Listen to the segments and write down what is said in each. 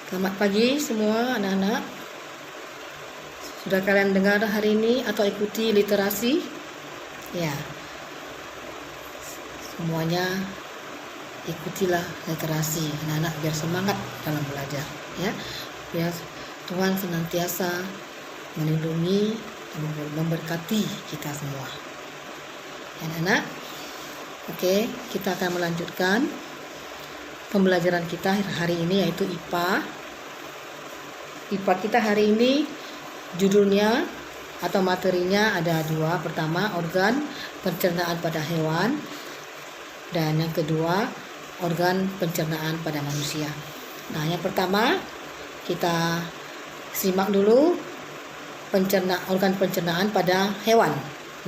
Selamat pagi semua anak-anak. Sudah kalian dengar hari ini atau ikuti literasi? Ya, semuanya ikutilah literasi anak-anak biar semangat dalam belajar ya. Biar Tuhan senantiasa melindungi dan memberkati kita semua. Anak-anak, oke, kita akan melanjutkan pembelajaran kita hari ini yaitu IPA. IPA kita hari ini judulnya atau materinya ada dua. Pertama, organ pencernaan pada hewan, dan yang kedua, organ pencernaan pada manusia. Nah, yang pertama kita simak dulu organ pencernaan pada hewan.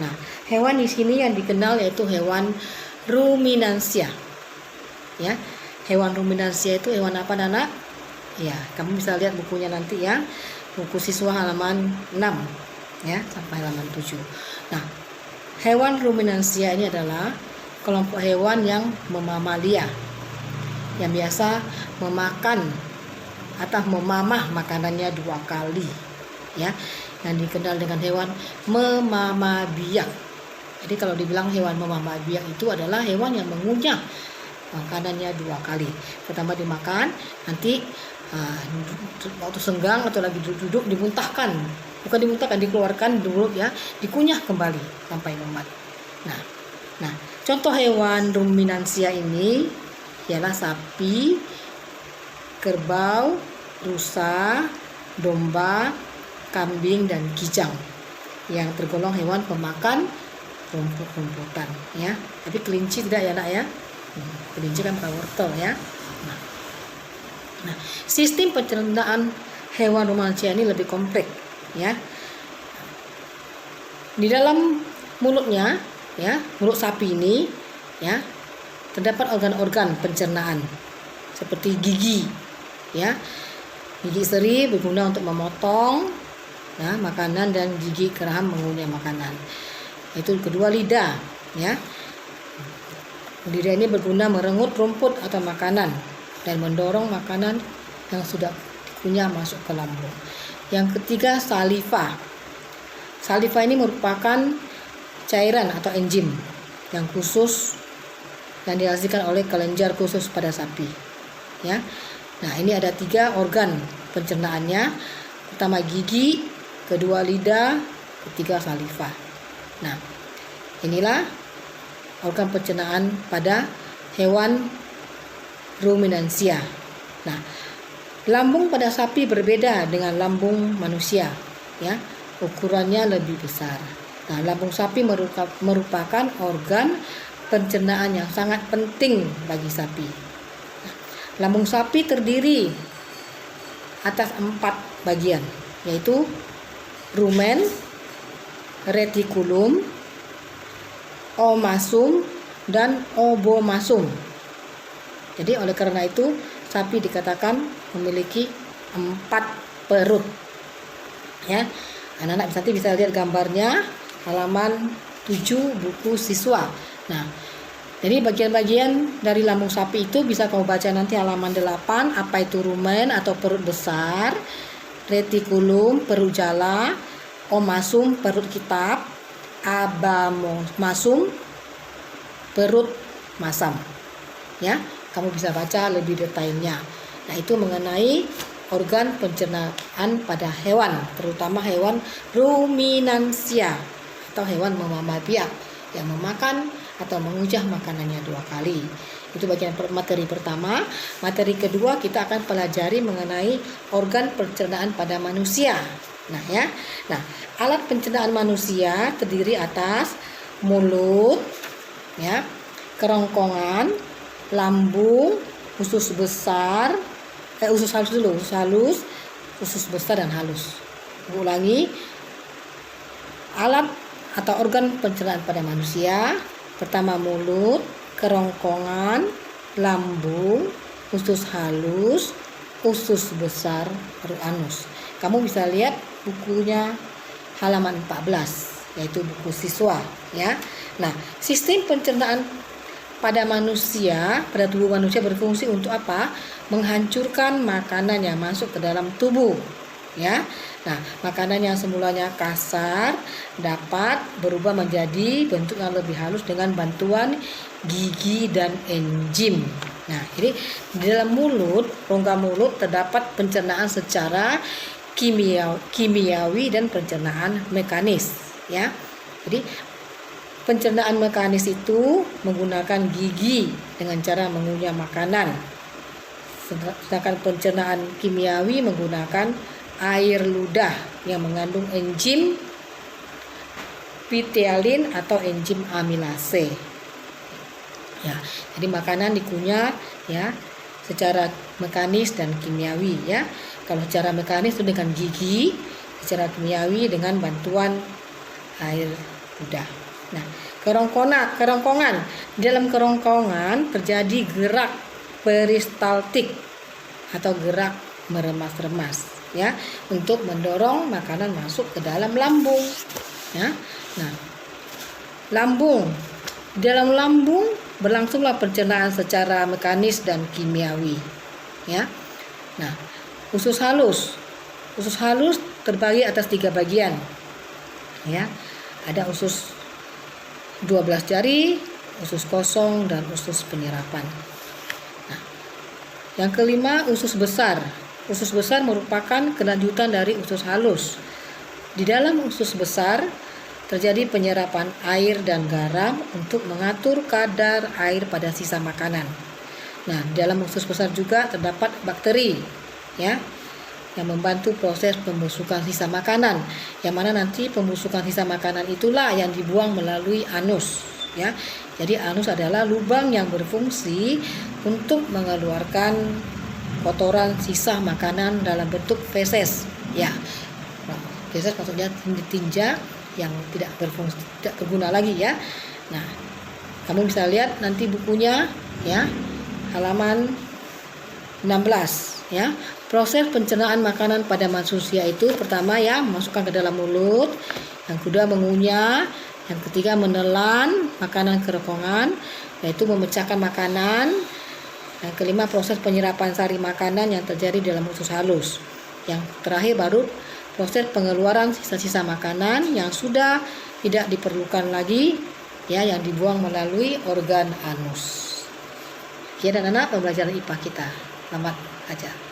Nah, hewan di sini yang dikenal yaitu hewan ruminansia. Ya, hewan ruminansia itu hewan apa, Anak? Ya, kamu bisa lihat bukunya nanti ya. Buku siswa halaman 6 ya sampai halaman 7. Nah, hewan ruminansia ini adalah kelompok hewan yang memamalia, yang biasa memakan atau memamah makanannya 2 kali ya, yang dikenal dengan hewan memamah biak. Jadi kalau dibilang hewan memamah biak itu adalah hewan yang mengunyah makanannya 2 kali. Pertama dimakan, nanti waktu senggang atau lagi duduk dimuntahkan. Bukan dimuntahkan, dikeluarkan dulu ya, dikunyah kembali sampai lembat. Nah, contoh hewan ruminansia ini ialah sapi, kerbau, rusa, domba, kambing, dan kijang yang tergolong hewan pemakan rumput-rumputan ya. Tapi kelinci tidak ya, Nak ya. Kelinci kan makan wortel ya. Nah, sistem pencernaan hewan ruminansia ini lebih kompleks ya. Di dalam mulutnya ya, mulut sapi ini ya, terdapat organ-organ pencernaan seperti gigi ya. Gigi seri berguna untuk memotong ya, makanan, dan gigi geraham mengunyah makanan. Itu kedua, lidah ya. Lidah ini berguna merengut rumput atau makanan dan mendorong makanan yang sudah dikunyah masuk ke lambung. Yang ketiga, saliva. Saliva ini merupakan cairan atau enzim yang khusus yang dihasilkan oleh kelenjar khusus pada sapi ya. Nah, ini ada 3 organ pencernaannya. Pertama gigi, kedua lidah, ketiga saliva. Nah, inilah organ pencernaan pada hewan ruminansia. Nah, lambung pada sapi berbeda dengan lambung manusia ya. Ukurannya lebih besar. Nah, lambung sapi merupakan organ pencernaan yang sangat penting bagi sapi. Nah, lambung sapi terdiri atas 4 bagian, yaitu rumen, retikulum, omasum, dan obomasum. Jadi oleh karena itu sapi dikatakan memiliki 4 perut ya. Anak-anak nanti bisa lihat gambarnya halaman 7 buku siswa. Nah, jadi bagian-bagian dari lambung sapi itu bisa kamu baca nanti halaman 8. Apa itu rumen atau perut besar, retikulum perut jala, omasum perut kitab, abomasum perut masam ya. Kamu bisa baca lebih detailnya. Nah, itu mengenai organ pencernaan pada hewan, terutama hewan ruminansia atau hewan memamah biak yang memakan atau mengunyah makanannya 2 kali. Itu bagian materi pertama. Materi kedua kita akan pelajari mengenai organ pencernaan pada manusia. Nah ya. Nah, alat pencernaan manusia terdiri atas mulut ya, kerongkongan, lambung, usus besar, usus halus, usus besar dan halus. Ulangi, alat atau organ pencernaan pada manusia. Pertama mulut, kerongkongan, lambung, usus halus, usus besar, baru anus. Kamu bisa lihat bukunya halaman 14, yaitu buku siswa ya. Nah, sistem pencernaan pada tubuh manusia berfungsi untuk apa? Menghancurkan makanan yang masuk ke dalam tubuh, ya. Nah, makanan yang semulanya kasar dapat berubah menjadi bentuk yang lebih halus dengan bantuan gigi dan enzim. Nah, jadi di dalam mulut, rongga mulut terdapat pencernaan secara kimiawi dan pencernaan mekanis, ya. Jadi pencernaan mekanis itu menggunakan gigi dengan cara mengunyah makanan. Sedangkan pencernaan kimiawi menggunakan air ludah yang mengandung enzim ptyalin atau enzim amilase. Ya, jadi makanan dikunyah ya secara mekanis dan kimiawi ya. Kalau secara mekanis itu dengan gigi, secara kimiawi dengan bantuan air ludah. Nah, kerongkongan. Di dalam kerongkongan terjadi gerak peristaltik atau gerak meremas-remas ya untuk mendorong makanan masuk ke dalam lambung ya. Nah, lambung. Di dalam lambung berlangsunglah pencernaan secara mekanis dan kimiawi ya. Nah, usus halus terbagi atas 3 bagian ya. Ada usus 12 jari, usus kosong, dan usus penyerapan. Nah, yang kelima, usus besar. Usus besar merupakan kelanjutan dari usus halus. Di dalam usus besar terjadi penyerapan air dan garam untuk mengatur kadar air pada sisa makanan. Nah, di dalam usus besar juga terdapat bakteri ya yang membantu proses pembusukan sisa makanan, yang mana nanti pembusukan sisa makanan itulah yang dibuang melalui anus ya. Jadi anus adalah lubang yang berfungsi untuk mengeluarkan kotoran sisa makanan dalam bentuk feses ya. Nah, feses maksudnya tinja yang tidak berfungsi, tidak berguna lagi ya. Nah, kamu bisa lihat nanti bukunya ya, halaman 16 ya. Proses pencernaan makanan pada manusia itu pertama ya masukkan ke dalam mulut, yang kedua mengunyah, yang ketiga menelan makanan kerongkongan yaitu memecahkan makanan, yang kelima proses penyerapan sari makanan yang terjadi dalam usus halus, yang terakhir baru proses pengeluaran sisa-sisa makanan yang sudah tidak diperlukan lagi ya, yang dibuang melalui organ anus. Sekian anak-anak pembelajaran IPA kita. Selamat ajar.